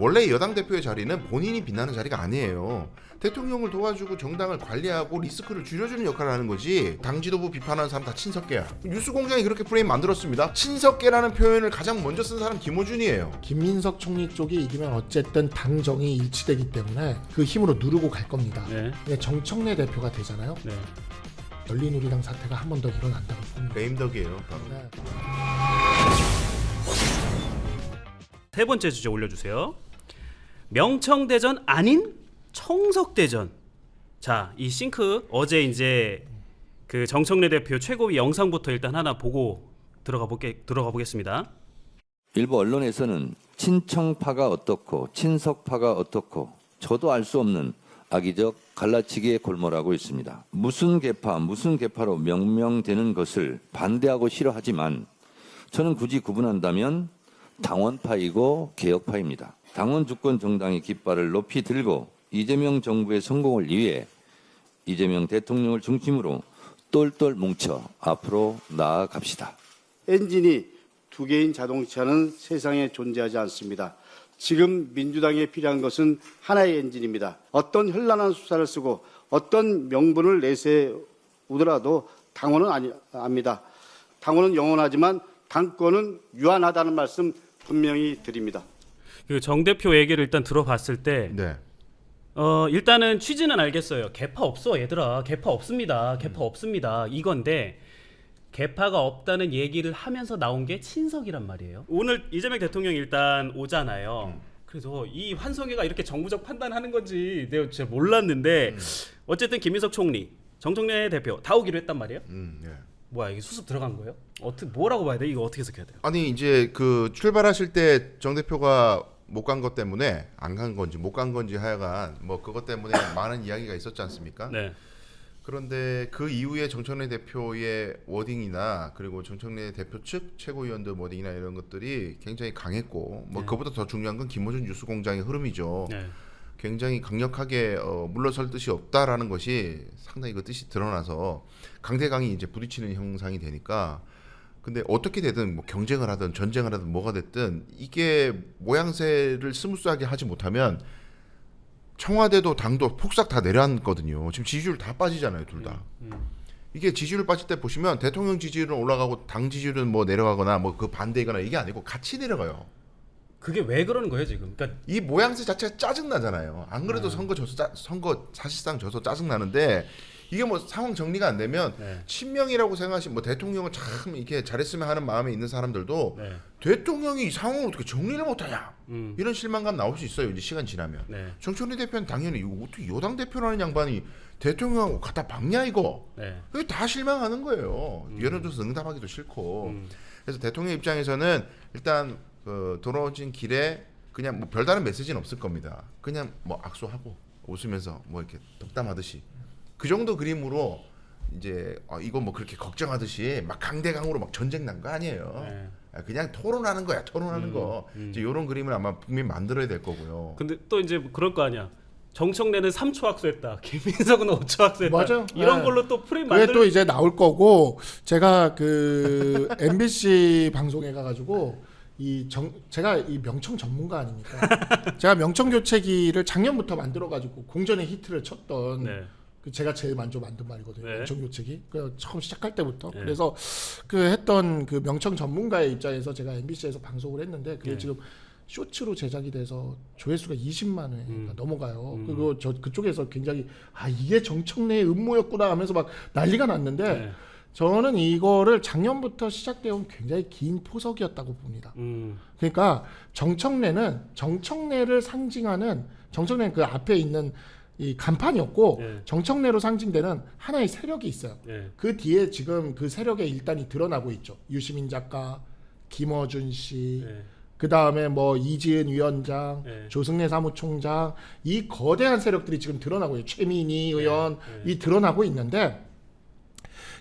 원래 여당 대표의 자리는 본인이 빛나는 자리가 아니에요. 대통령을 도와주고 정당을 관리하고 리스크를 줄여주는 역할을 하는 거지. 당 지도부 비판하는 사람 다 친석계야. 뉴스공장이 그렇게 프레임 만들었습니다. 친석계라는 표현을 가장 먼저 쓴 사람 김어준이에요. 김민석 총리 쪽이 이기면 어쨌든 당정이 일치되기 때문에 그 힘으로 누르고 갈 겁니다. 네. 근데 정청래 대표가 되잖아요. 네. 열린우리당 사태가 한 번 더 일어난다고 봅니다. 레임덕이에요. 바로. 네. 세 번째 주제 올려주세요. 명청대전 아닌 청석대전. 자, 이 싱크 어제 이제 그 정청래 대표 최고위 영상부터 일단 하나 보고 들어가 보겠습니다. 일부 언론에서는 친청파가 어떻고 친석파가 어떻고 저도 알 수 없는 악의적 갈라치기에 골몰하고 있습니다. 무슨 계파로 명명되는 것을 반대하고 싫어하지만 저는 굳이 구분한다면 당원파이고 개혁파입니다. 당원 주권 정당의 깃발을 높이 들고 이재명 정부의 성공을 위해 이재명 대통령을 중심으로 똘똘 뭉쳐 앞으로 나아갑시다. 엔진이 두 개인 자동차는 세상에 존재하지 않습니다. 지금 민주당에 필요한 것은 하나의 엔진입니다. 어떤 현란한 수사를 쓰고 어떤 명분을 내세우더라도 당원은 아닙니다. 당원은 영원하지만 당권은 유한하다는 말씀 분명히 드립니다. 그 정 대표 얘기를 일단 들어봤을 때 네. 일단은 취지는 알겠어요. 개파 없어 얘들아. 개파 없습니다. 개파 없습니다. 이건데 개파가 없다는 얘기를 하면서 나온 게 친석이란 말이에요. 오늘 이재명 대통령이 일단 오잖아요. 그래서 이 환성회가 이렇게 정무적 판단하는 건지 내가 진짜 몰랐는데 어쨌든 김민석 총리, 정청래 대표 다 오기로 했단 말이에요. 예. 뭐야 이게 수습 들어간 거예요? 어떻게 뭐라고 봐야 돼? 이거 어떻게 해석해야 돼요? 아니 이제 그 출발하실 때 정 대표가 못 간 것 때문에 안 간 건지 못 간 건지 하여간 뭐 그것 때문에 많은 이야기가 있었지 않습니까? 네. 그런데 그 이후에 정청래 대표의 워딩이나 그리고 정청래 대표 측 최고위원들 워딩이나 이런 것들이 굉장히 강했고 뭐 네. 그것보다 더 중요한 건 김어준 뉴스공장의 흐름이죠. 네. 굉장히 강력하게 물러설 뜻이 없다라는 것이 상당히 그 뜻이 드러나서 강대강이 이제 부딪히는 형상이 되니까 근데 어떻게 되든 뭐 경쟁을 하든 전쟁을 하든 뭐가 됐든 이게 모양새를 스무스하게 하지 못하면 청와대도 당도 폭삭 다 내려앉거든요. 지금 지지율 다 빠지잖아요, 둘 다. 이게 지지율 빠질 때 보시면 대통령 지지율은 올라가고 당 지지율은 뭐 내려가거나 뭐 그 반대이거나 이게 아니고 같이 내려가요. 그게 왜 그러는 거예요 지금? 그러니까 이 모양새 자체가 짜증 나잖아요. 안 그래도 선거 사실상 져서 짜증 나는데 이게 뭐 상황 정리가 안 되면 네. 친명이라고 생각하시면 뭐 대통령을 참 이렇게 잘했으면 하는 마음에 있는 사람들도 네. 대통령이 이 상황을 어떻게 정리를 못하냐 이런 실망감 나올 수 있어요. 이제 시간 지나면. 네. 정청래 대표는 당연히 이거 어떻게 여당 대표라는 양반이 대통령하고 갖다 박냐 이거. 네. 그게 다 실망하는 거예요. 여론조사 응답하기도 싫고. 그래서 대통령 입장에서는 일단 돌아오신 길에 그냥 뭐 별다른 메시지는 없을 겁니다. 그냥 뭐 악수하고 웃으면서 뭐 이렇게 덕담하듯이 그 정도 그림으로 이제 이거 뭐 그렇게 걱정하듯이 막 강대강으로 막 전쟁 난 거 아니에요. 네. 그냥 토론하는 거야. 토론하는 거. 이제 이런 그림을 아마 분명히 만들어야 될 거고요. 근데 또 이제 그럴 거 아니야. 정청래는 3초 학수했다. 김민석은 5초 학수했다. 맞아요. 이런 네. 걸로 또 프레임 그게 만들. 또 이제 나올 거고 제가 그 MBC 방송에 가가지고 제가 이 명청 전문가 아닙니까? 제가 명청 교체기를 작년부터 만들어가지고 공전의 히트를 쳤던 네. 제가 제일 먼저 만든 말이거든요. 네. 명청 교체기. 그 처음 시작할 때부터. 네. 그래서 그 했던 그 명청 전문가의 입장에서 제가 MBC에서 방송을 했는데 그게 네. 지금 쇼츠로 제작이 돼서 조회수가 20만 회가 넘어가요. 그리고 그쪽에서 굉장히 이게 정청래의 음모였구나 하면서 막 난리가 났는데 네. 저는 이거를 작년부터 시작되어 굉장히 긴 포석이었다고 봅니다. 그러니까 정청래를 상징하는 정청래는 그 앞에 있는 이 간판이었고 네. 정청래로 상징되는 하나의 세력이 있어요. 네. 그 뒤에 지금 그 세력의 일단이 드러나고 있죠. 유시민 작가, 김어준 씨, 네. 그 다음에 뭐 이지은 위원장, 네. 조승래 사무총장 이 거대한 세력들이 지금 드러나고 있어요. 최민희 의원 네. 이 드러나고 있는데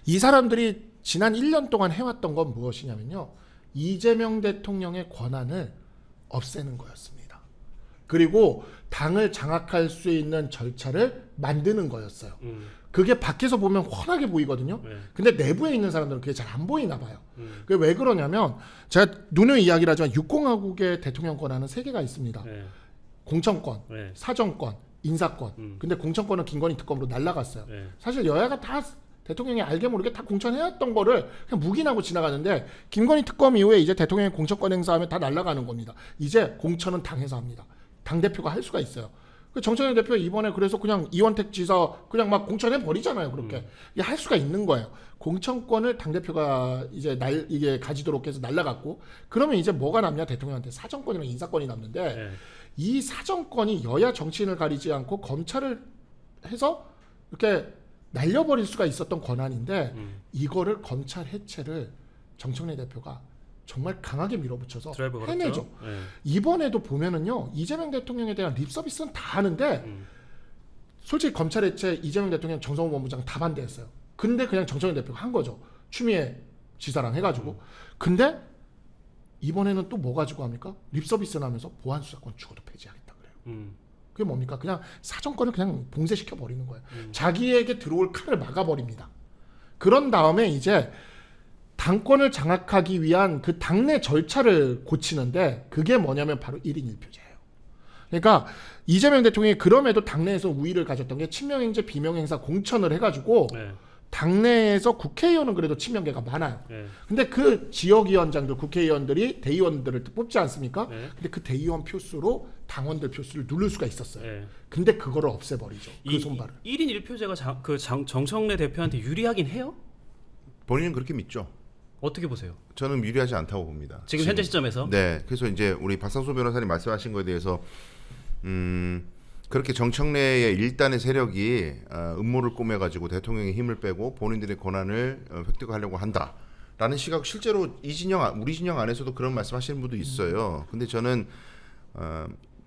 이 사람들이 지난 1년 동안 해왔던 건 무엇이냐면요. 이재명 대통령의 권한을 없애는 거였습니다. 그리고 당을 장악할 수 있는 절차를 만드는 거였어요. 그게 밖에서 보면 훤하게 보이거든요. 네. 근데 내부에 있는 사람들은 그게 잘 안 보이나 봐요. 그게 왜 그러냐면 제가 누누이 이야기를 하지만 6공화국의 대통령 권한은 3개가 있습니다. 네. 공천권, 네. 사정권, 인사권. 근데 공천권은 김건희 특검으로 날라갔어요. 네. 사실 여야가 다 대통령이 알게 모르게 다 공천해왔던 거를 그냥 묵인하고 지나가는데 김건희 특검 이후에 이제 대통령이 공천권 행사하면 다 날라가는 겁니다. 이제 공천은 당에서 합니다. 당 대표가 할 수가 있어요. 그 정청래 대표 이번에 그래서 그냥 이원택 지사 그냥 막 공천해 버리잖아요. 그렇게 이게 할 수가 있는 거예요. 공천권을 당 대표가 이제 이게 가지도록 해서 날라갔고 그러면 이제 뭐가 남냐 대통령한테 사정권이랑 인사권이 남는데 네. 이 사정권이 여야 정치인을 가리지 않고 검찰을 해서 이렇게 날려버릴 수가 있었던 권한인데 이거를 검찰 해체를 정청래 대표가 정말 강하게 밀어붙여서 드라이브 걸었죠. 해내죠. 네. 이번에도 보면은요 이재명 대통령에 대한 립 서비스는 다 하는데 솔직히 검찰 해체 이재명 대통령 정성호 본부장 다 반대했어요. 근데 그냥 정청래 대표가 한 거죠. 추미애 지사랑 해가지고. 근데 이번에는 또 뭐 가지고 합니까? 립 서비스를 하면서 보안 수사권 죽어도 폐지하겠다 그래요. 그게 뭡니까? 그냥 사정권을 그냥 봉쇄시켜 버리는 거예요. 자기에게 들어올 칼을 막아버립니다. 그런 다음에 이제 당권을 장악하기 위한 그 당내 절차를 고치는데 그게 뭐냐면 바로 1인 1표제예요. 그러니까 이재명 대통령이 그럼에도 당내에서 우위를 가졌던 게 친명행제 비명행사 공천을 해가지고 네. 당내에서 국회의원은 그래도 친명계가 많아요. 네. 근데 그 지역위원장들, 국회의원들이 대의원들을 뽑지 않습니까? 네. 근데 그 대의원 표수로 당원들 표수를 누를 수가 있었어요. 네. 근데 그거를 없애버리죠. 그 손발을. 1인 1표제가 정청래 대표한테 유리하긴 해요? 본인은 그렇게 믿죠. 어떻게 보세요? 저는 유리하지 않다고 봅니다. 지금 현재 시점에서? 네. 그래서 이제 우리 박상수 변호사님 말씀하신 거에 대해서 그렇게 정청래의 일단의 세력이 음모를 꾸며가지고 대통령의 힘을 빼고 본인들의 권한을 획득하려고 한다라는 시각 실제로 우리 진영 안에서도 그런 말씀하시는 분도 있어요. 근데 저는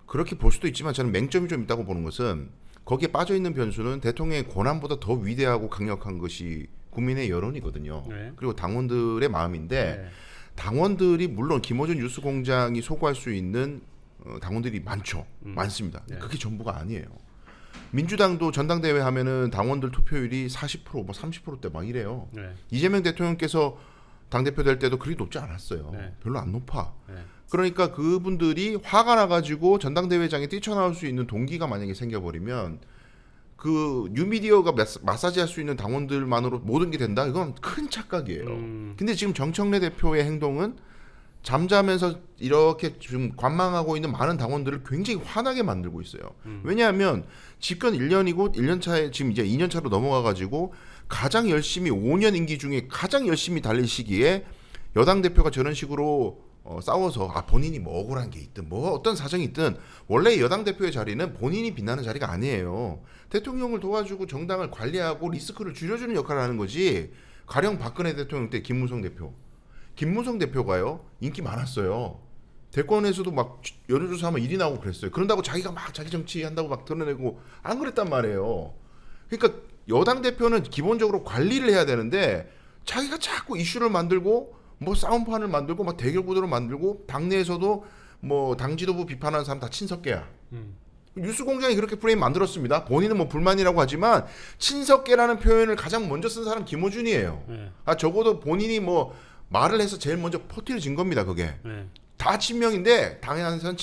그렇게 볼 수도 있지만 저는 맹점이 좀 있다고 보는 것은 거기에 빠져 있는 변수는 대통령의 권한보다 더 위대하고 강력한 것이 국민의 여론이거든요. 네. 그리고 당원들의 마음인데 네. 당원들이 물론 김어준 뉴스공장이 소구할 수 있는 당원들이 많습니다. 네. 그게 전부가 아니에요. 민주당도 전당대회 하면은 당원들 투표율이 40%, 뭐 30%대 막 이래요. 네. 이재명 대통령께서 당대표 될 때도 그리 높지 않았어요. 네. 별로 안 높아. 네. 그러니까 그분들이 화가 나가지고 전당대회장에 뛰쳐나올 수 있는 동기가 만약에 생겨버리면 그 뉴미디어가 마사지할 수 있는 당원들만으로 모든 게 된다? 이건 큰 착각이에요. 근데 지금 정청래 대표의 행동은 잠자면서 이렇게 지금 관망하고 있는 많은 당원들을 굉장히 화나게 만들고 있어요. 왜냐하면 집권 1년이고 1년 차에 지금 이제 2년 차로 넘어가가지고 가장 열심히 5년 임기 중에 가장 열심히 달릴 시기에 여당 대표가 저런 식으로 싸워서 본인이 뭐 억울한 게 있든 뭐 어떤 사정이 있든 원래 여당 대표의 자리는 본인이 빛나는 자리가 아니에요. 대통령을 도와주고 정당을 관리하고 리스크를 줄여주는 역할을 하는 거지. 가령 박근혜 대통령 때 김무성 대표가요 인기 많았어요. 대권에서도 막 여론조사하면 1위 나오고 그랬어요. 그런다고 자기가 막 자기 정치한다고 막 드러내고 안 그랬단 말이에요. 그러니까 여당 대표는 기본적으로 관리를 해야 되는데 자기가 자꾸 이슈를 만들고 뭐 싸움판을 만들고 막 대결 구도를 만들고 당내에서도 뭐 당 지도부 비판하는 사람 다 친석계야. 뉴스공장이 그렇게 프레임 만들었습니다. 본인은 뭐 불만이라고 하지만 친석계라는 표현을 가장 먼저 쓴 사람 김어준이에요. 네. 적어도 본인이 뭐 말을 해서 제일 먼저 포티를 진 겁니다. 그게 네. 다 친명인데 당에 안에서는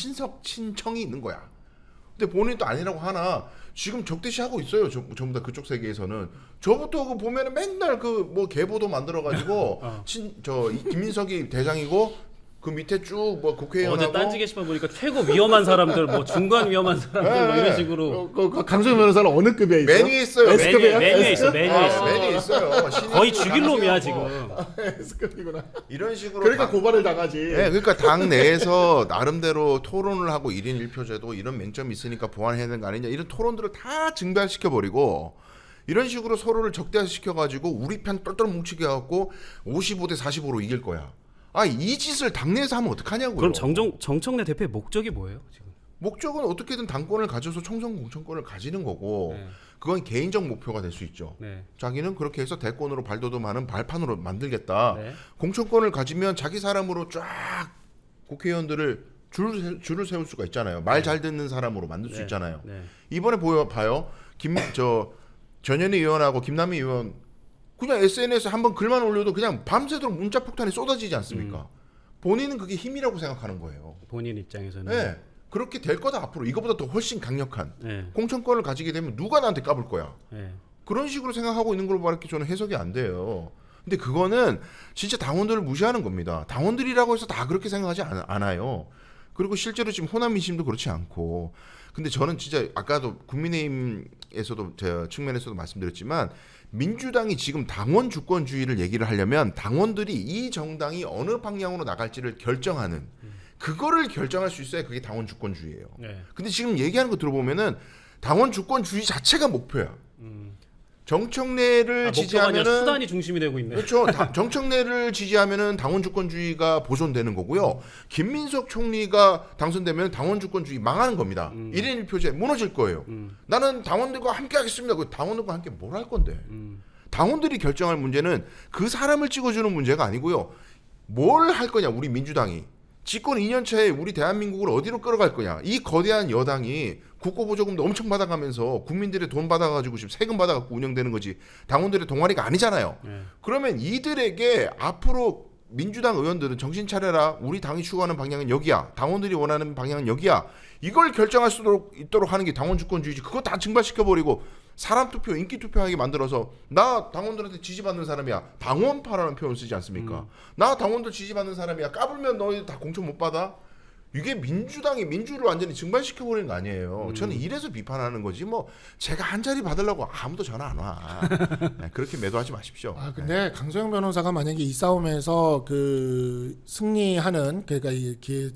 친청이 있는 거야. 근데 본인도 아니라고 하나 지금 적대시하고 있어요. 전부 다 그쪽 세계에서는 저부터 그 보면은 맨날 그 뭐 계보도 만들어가지고 김민석이 대장이고 그 밑에 쭉 뭐 국회의원하고 어제 딴지 게시판 보니까 최고 위험한 사람들, 뭐 중간 위험한 사람들 뭐 이런 식으로 강성현 변호사는 어느 급에 있어요? 메뉴에 있어요. S급이에요? 메뉴에 있어, 메뉴에 있어. 메뉴에 있어요. 거의 죽일 놈이야 지금. S급이구나. 이런 식으로 그러니까 고발을 당하지. 네, 그러니까 당 내에서 나름대로 토론을 하고 1인 1표제도 이런 맹점이 있으니까 보완해야 되는 거 아니냐 이런 토론들을 다 증발시켜 버리고 이런 식으로 서로를 적대시켜 가지고 우리 편 똘똘 뭉치게 해갖고 55대 45로 이길 거야. 이 짓을 당내에서 하면 어떡하냐고요. 그럼 정청래 대표의 목적이 뭐예요 지금? 목적은 어떻게든 당권을 가져서 총선 공천권을 가지는 거고 네. 그건 개인적 목표가 될 수 있죠. 네. 자기는 그렇게 해서 대권으로 발돋움하는 발판으로 만들겠다. 네. 공천권을 가지면 자기 사람으로 쫙 국회의원들을 줄을 세울 수가 있잖아요. 말 잘 듣는 사람으로 만들 수 네. 있잖아요. 네. 이번에 봐요. 전현희 의원하고 김남희 의원 그냥 SNS에 한번 글만 올려도 그냥 밤새도록 문자 폭탄이 쏟아지지 않습니까? 본인은 그게 힘이라고 생각하는 거예요. 본인 입장에서는. 네. 그렇게 될 거다 앞으로. 이거보다 더 훨씬 강력한 네. 공천권을 가지게 되면 누가 나한테 까불 거야. 네. 그런 그런 식으로 생각하고 있는 걸로 밖에 저는 해석이 안 돼요. 근데 그거는 진짜 당원들을 무시하는 겁니다. 당원들이라고 해서 다 그렇게 생각하지 않아요. 그리고 실제로 지금 호남 민심도 그렇지 않고. 근데 저는 진짜 아까도 국민의힘에서도 제가 측면에서도 말씀드렸지만 민주당이 지금 당원 주권주의를 얘기를 하려면 당원들이 이 정당이 어느 방향으로 나갈지를 결정하는 그거를 결정할 수 있어야 그게 당원 주권주의예요. 네. 근데 지금 얘기하는 거 들어보면은 당원 주권주의 자체가 목표야. 정청래를 목표가 아니라 지지하면은 수단이 중심이 되고 있네. 그렇죠. 정청래를 지지하면은 당원 주권주의가 보존되는 거고요. 김민석 총리가 당선되면 당원 주권주의 망하는 겁니다. 1인 1표제 무너질 거예요. 나는 당원들과 함께 하겠습니다. 그 당원들과 함께 뭘 할 건데? 당원들이 결정할 문제는 그 사람을 찍어주는 문제가 아니고요. 뭘 할 거냐? 우리 민주당이 집권 2년 차에 우리 대한민국을 어디로 끌어갈 거냐? 이 거대한 여당이 국고보조금도 엄청 받아가면서 국민들의 돈 받아가지고 지금 세금 받아갖고 운영되는 거지 당원들의 동아리가 아니잖아요. 네. 그러면 이들에게 앞으로 민주당 의원들은 정신 차려라. 우리 당이 추구하는 방향은 여기야. 당원들이 원하는 방향은 여기야. 이걸 결정할 수 있도록 하는 게 당원 주권주의지. 그거 다 증발시켜버리고 사람 투표, 인기 투표하게 만들어서 나 당원들한테 지지받는 사람이야. 당원파라는 표현을 쓰지 않습니까? 나 당원들 지지받는 사람이야. 까불면 너희 다 공천 못 받아? 이게 민주당이 민주를 완전히 증발시켜버리는 거 아니에요. 저는 이래서 비판하는 거지. 뭐 제가 한 자리 받으려고 아무도 전화 안 와. 네, 그렇게 매도하지 마십시오. 아 근데 강소영 변호사가 만약에 이 싸움에서 그 승리하는 그러니까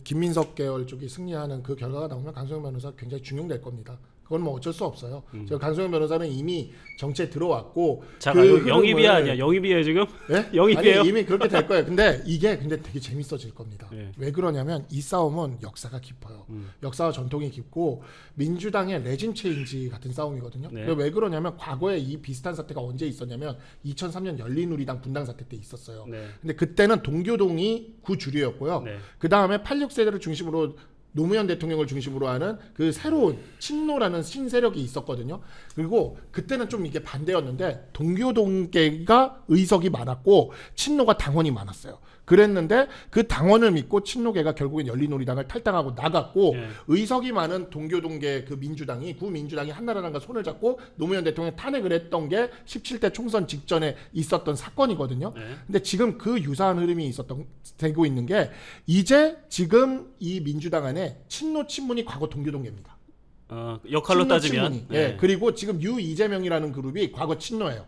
김민석 계열 쪽이 승리하는 그 결과가 나오면 강소영 변호사 굉장히 중용될 겁니다. 그건 뭐 어쩔 수 없어요. 저 강소영 변호사는 이미 정치에 들어왔고 자, 그 영입이야 흐름을- 아니야? 영입이에요 지금? 예? 영입이에요? 아니 이미 그렇게 될 거예요. 근데 이게 되게 재밌어질 겁니다. 네. 왜 그러냐면 이 싸움은 역사가 깊어요. 역사와 전통이 깊고 민주당의 레진 체인지 같은 싸움이거든요. 네. 왜 그러냐면 과거에 이 비슷한 사태가 언제 있었냐면 2003년 열린우리당 분당 사태 때 있었어요. 네. 근데 그때는 동교동이 구주류였고요. 네. 그 다음에 86세대를 중심으로 노무현 대통령을 중심으로 하는 그 새로운 친노라는 신세력이 있었거든요. 그리고 그때는 좀 이게 반대였는데 동교동계가 의석이 많았고 친노가 당원이 많았어요. 그랬는데 그 당원을 믿고 친노계가 결국엔 열린우리당을 탈당하고 나갔고 네. 의석이 많은 동교동계 그 민주당이 구민주당이 한나라당과 손을 잡고 노무현 대통령 탄핵을 했던 게 17대 총선 직전에 있었던 사건이거든요. 네. 근데 지금 그 유사한 흐름이 되고 있는 게 이제 지금 이 민주당 안에 친노 친문이 과거 동교동계입니다. 역할로 친노, 따지면. 친문이. 예, 그리고 지금 유 이재명이라는 그룹이 과거 친노예요.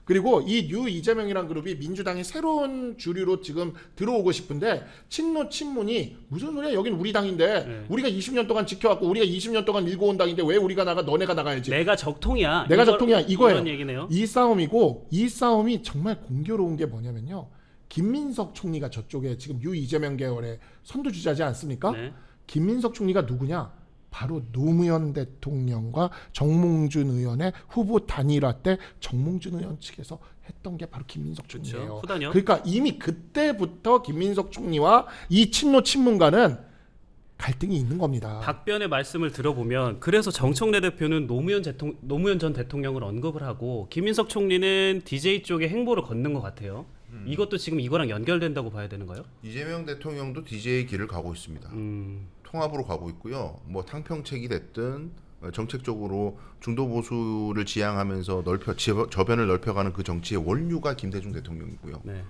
그리고 이 유 이재명이라는 그룹이 민주당의 새로운 주류로 지금 들어오고 싶은데 친노 친문이 무슨 소리야? 여긴 우리 당인데 네. 우리가 20년 동안 지켜왔고 우리가 20년 동안 밀고 온 당인데 왜 우리가 나가 너네가 나가야지? 내가 적통이야. 내가 적통이야 이거예요. 이런 얘기네요. 이 싸움이고 이 싸움이 정말 공교로운 게 뭐냐면요. 김민석 총리가 저쪽에 지금 유 이재명 계열의 선두주자지 않습니까? 네. 김민석 총리가 누구냐? 바로 노무현 대통령과 정몽준 의원의 후보 단일화 때 정몽준 의원 측에서 했던 게 바로 김민석 총리예요. 그렇죠. 후단이요. 그러니까 이미 그때부터 김민석 총리와 이 친노 친문과는 갈등이 있는 겁니다. 박변의 말씀을 들어보면 그래서 정청래 대표는 노무현 전 대통령을 언급을 하고 김민석 총리는 DJ 쪽에 행보를 걷는 것 같아요. 이것도 지금 이거랑 연결된다고 봐야 되는가요? 이재명 대통령도 DJ 길을 가고 있습니다. 통합으로 가고 있고요. 뭐 탕평책이 됐든 정책적으로 중도 보수를 지향하면서 저변을 넓혀가는 그 정치의 원류가 김대중 대통령이고요. 네.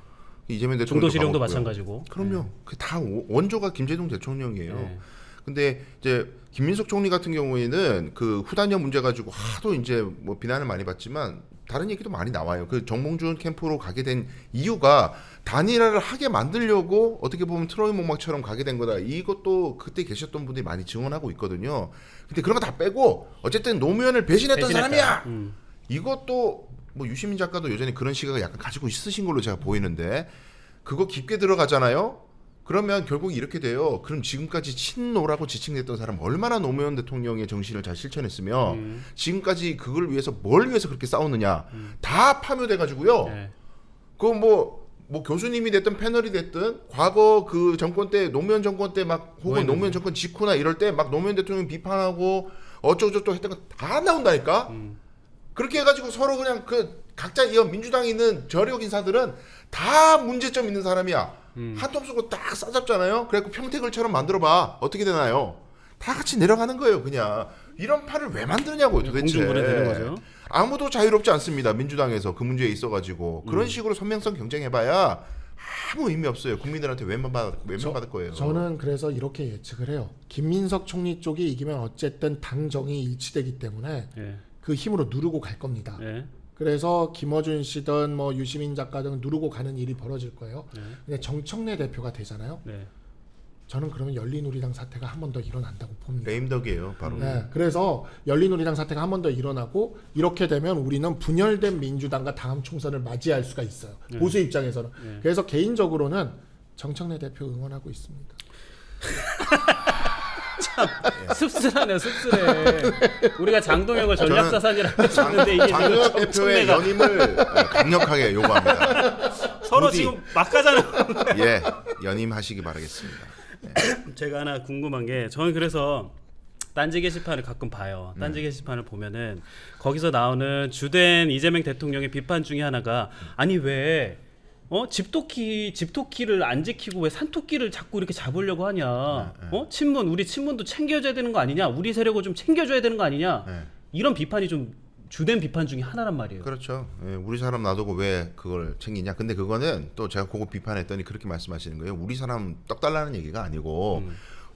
이재명 대통령도 중도 실용도 가고 있고요. 마찬가지고. 그럼요. 그 다 원조가 김대중 대통령이에요. 네. 근데 이제 김민석 총리 같은 경우에는 그 후단련 문제 가지고 하도 이제 뭐 비난을 많이 받지만 다른 얘기도 많이 나와요. 그 정몽준 캠프로 가게 된 이유가 단일화를 하게 만들려고 어떻게 보면 트로이 목막처럼 가게 된 거다. 이것도 그때 계셨던 분들이 많이 증언하고 있거든요. 근데 그런 거 다 빼고 어쨌든 노무현을 배신했던 사람이야. 이것도 뭐 유시민 작가도 여전히 그런 시각을 약간 가지고 있으신 걸로 제가 보이는데 그거 깊게 들어가잖아요. 그러면 결국 이렇게 돼요. 그럼 지금까지 친노라고 지칭됐던 사람 얼마나 노무현 대통령의 정신을 잘 실천했으며 지금까지 그걸 위해서 뭘 위해서 그렇게 싸웠느냐 다 파묘돼가지고요. 네. 그거 뭐 교수님이 됐든 패널이 됐든 과거 그 정권 때 노무현 정권 때 막 혹은 노무현 정권 직후나 이럴 때 막 노무현 대통령 비판하고 어쩌고저쩌고 했던 거 다 나온다니까. 그렇게 해가지고 서로 그냥 그 각자 이 민주당에 있는 저력 인사들은 다 문제점 있는 사람이야. 한통 쏘고 딱 싸잡잖아요. 그래갖고 평택을처럼 만들어봐. 어떻게 되나요? 다 같이 내려가는 거예요. 그냥 이런 판을 왜 만드냐고요, 도대체. 공중분해되는 거죠. 아무도 자유롭지 않습니다. 민주당에서 그 문제에 있어가지고 그런 식으로 선명성 경쟁해봐야 아무 의미 없어요. 국민들한테 외면 받을 거예요. 저는 그래서 이렇게 예측을 해요. 김민석 총리 쪽이 이기면 어쨌든 당정이 일치되기 때문에 예. 그 힘으로 누르고 갈 겁니다. 예. 그래서 김어준 씨든 뭐 유시민 작가 등 누르고 가는 일이 벌어질 거예요. 네. 근데 정청래 대표가 되잖아요. 네. 저는 그러면 열린우리당 사태가 한 번 더 일어난다고 봅니다. 레임덕이에요, 바로. 네, 그래서 열린우리당 사태가 한 번 더 일어나고 이렇게 되면 우리는 분열된 민주당과 다음 총선을 맞이할 수가 있어요. 보수 입장에서는. 그래서 개인적으로는 정청래 대표 응원하고 있습니다. 씁쓸하네, 씁쓸해. 우리가 장동혁을 전략자산이라고 했었는데 이게 장동혁 지금 대표의 정청래가 연임을 강력하게 요구합니다. 서로 부디. 지금 막 가잖아요. 예, 연임하시기 바라겠습니다. 제가 하나 궁금한 게 저는 그래서 딴지 게시판을 가끔 봐요. 딴지 게시판을 보면은 거기서 나오는 주된 이재명 대통령의 비판 중에 하나가 아니 왜 집토끼를 안 지키고 왜 산토끼를 자꾸 이렇게 잡으려고 하냐? 친문 우리 친문도 챙겨줘야 되는 거 아니냐? 우리 세력을 좀 챙겨줘야 되는 거 아니냐? 네. 이런 비판이 좀 주된 비판 중에 하나란 말이에요. 그렇죠. 예, 우리 사람 놔두고 왜 그걸 챙기냐. 근데 그거는 또 제가 그거 비판했더니 그렇게 말씀하시는 거예요. 우리 사람 떡 달라는 얘기가 아니고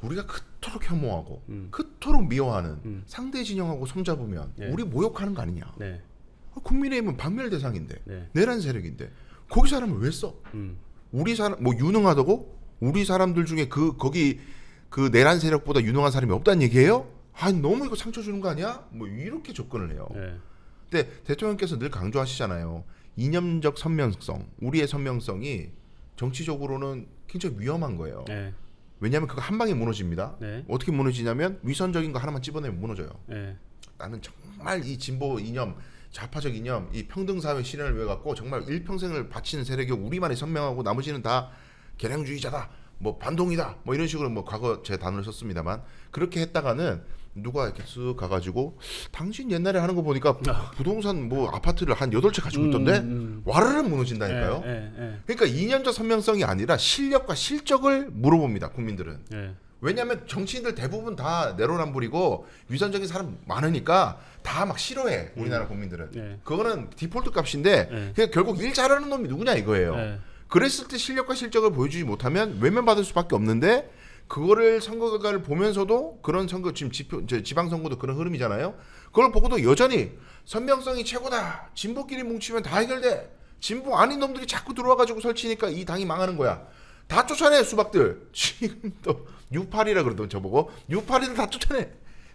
우리가 그토록 혐오하고 그토록 미워하는 상대 진영하고 손잡으면 네. 우리 모욕하는 거 아니냐. 네. 국민의힘은 박멸 대상인데 네. 내란 세력인데 거기 사람을 왜 써? 우리 사람 뭐 유능하다고? 우리 사람들 중에 거기 그 내란 세력보다 유능한 사람이 없다는 얘기예요? 아니 너무 이거 상처 주는 거 아니야? 뭐 이렇게 접근을 해요. 네. 근데 대통령께서 늘 강조하시잖아요. 이념적 선명성, 우리의 선명성이 정치적으로는 굉장히 위험한 거예요. 네. 왜냐하면 그거 한 방에 무너집니다. 네. 어떻게 무너지냐면 위선적인 거 하나만 집어내면 무너져요. 네. 나는 정말 이 진보 이념, 좌파적 이념, 이 평등사회 실현을 위해 갖고 정말 일평생을 바치는 세력이 우리만이 선명하고 나머지는 다 개량주의자다, 뭐 반동이다, 뭐 이런 식으로 뭐 과거 제 단어를 썼습니다만 그렇게 했다가는 누가 이렇게 쓱 가가지고 당신 옛날에 하는 거 보니까 부동산 뭐 아파트를 한 8채 가지고 있던데 와르르 무너진다니까요. 그러니까 이념적 선명성이 아니라 실력과 실적을 물어봅니다. 국민들은. 네. 왜냐하면 정치인들 대부분 다 내로남불이고 위선적인 사람 많으니까 다 막 싫어해 우리나라 국민들은. 네. 그거는 디폴트 값인데 네. 그냥 결국 일 잘하는 놈이 누구냐 이거예요. 네. 그랬을 때 실력과 실적을 보여주지 못하면 외면받을 수밖에 없는데 그거를 선거 결과를 보면서도 그런 선거 지금 지방선거도 그런 흐름이잖아요. 그걸 보고도 여전히 선명성이 최고다. 진보끼리 뭉치면 다 해결돼. 진보 아닌 놈들이 자꾸 들어와가지고 설치니까 이 당이 망하는 거야. 다 쫓아내 수박들. 지금 또 U8이라 그러던 저보고 U8이들 다 쫓아내.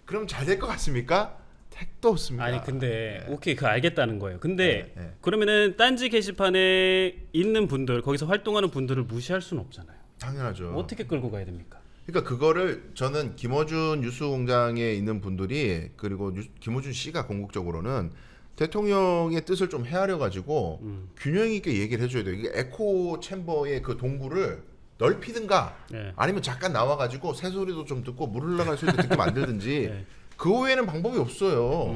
그럼 잘 될 것 같습니까? 택도 없습니다. 아니 근데 오케이 그 알겠다는 거예요. 근데 네. 그러면은 딴지 게시판에 있는 분들 거기서 활동하는 분들을 무시할 수는 없잖아요. 당연하죠. 어떻게 끌고 가야 됩니까? 그러니까 그거를 저는 김어준 뉴스공장에 있는 분들이 그리고 김어준 씨가 궁극적으로는 대통령의 뜻을 좀 헤아려 가지고 균형 있게 얘기를 해줘야 돼요. 이게 에코 챔버의 그 동굴을 넓히든가 네. 아니면 잠깐 나와 가지고 새 소리도 좀 듣고 물 흘러가는 소리도 듣게 만들든지 네. 그 외에는 방법이 없어요.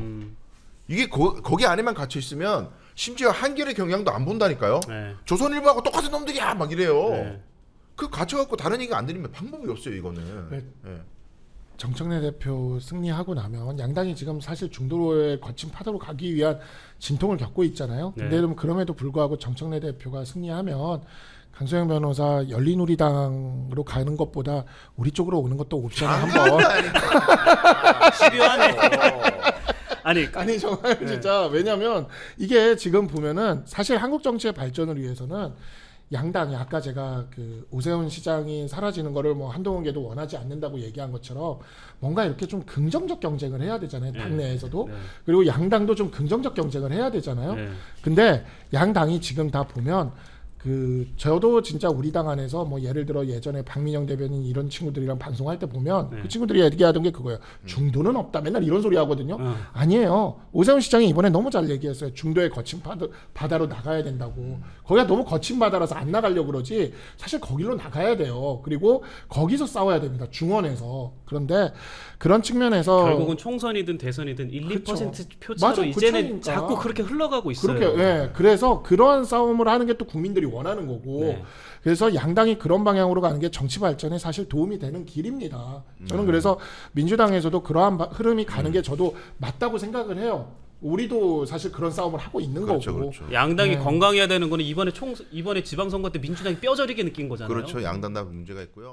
이게 거기 안에만 갇혀 있으면 심지어 한겨레 경향도 안 본다니까요. 네. 조선일보하고 똑같은 놈들이야 막 이래요. 네. 그 갇혀갖고 다른 얘기 안 들으면 방법이 없어요 이거는. 네. 예. 정청래 대표 승리하고 나면 양당이 지금 사실 중도의 거친 파도로 가기 위한 진통을 겪고 있잖아요. 근데 그럼에도 불구하고 정청래 대표가 승리하면 강소영 변호사 열린우리당으로 가는 것보다 우리 쪽으로 오는 것도 옵션을 한번 집요하네. 아니 아니 정말 진짜 왜냐면 이게 지금 보면은 사실 한국 정치의 발전을 위해서는 양당이 아까 제가 그 오세훈 시장이 사라지는 거를 뭐 한동훈계도 원하지 않는다고 얘기한 것처럼 뭔가 이렇게 좀 긍정적 경쟁을 해야 되잖아요. 당내에서도. 네. 그리고 양당도 좀 긍정적 경쟁을 해야 되잖아요. 네. 근데 양당이 지금 다 보면 저도 진짜 우리 당 안에서 뭐 예를 들어 예전에 박민영 대변인 이런 친구들이랑 방송할 때 보면 그 친구들이 얘기하던 게 그거예요. 중도는 없다. 맨날 이런 소리 하거든요. 아니에요. 오세훈 시장이 이번에 너무 잘 얘기했어요. 중도의 거친 바다로 나가야 된다고. 거기가 너무 거친 바다라서 안 나가려고 그러지. 사실 거기로 나가야 돼요. 그리고 거기서 싸워야 됩니다. 중원에서. 그런데 그런 측면에서 결국은 총선이든 대선이든 1, 그쵸. 2% 표차로 맞아, 그 이제는 차이니까. 자꾸 그렇게 흘러가고 있어요. 그렇게 그래서 그런 싸움을 하는 게 또 국민들이 원하는 거고 네. 그래서 양당이 그런 방향으로 가는 게 정치 발전에 사실 도움이 되는 길입니다. 저는 그래서 민주당에서도 그러한 흐름이 가는 게 저도 맞다고 생각을 해요. 우리도 사실 그런 싸움을 하고 있는 그렇죠, 거고. 그렇죠. 양당이 건강해야 되는 거는 이번에 지방선거 때 민주당이 뼈저리게 느낀 거잖아요. 그렇죠. 양당 다 문제가 있고요.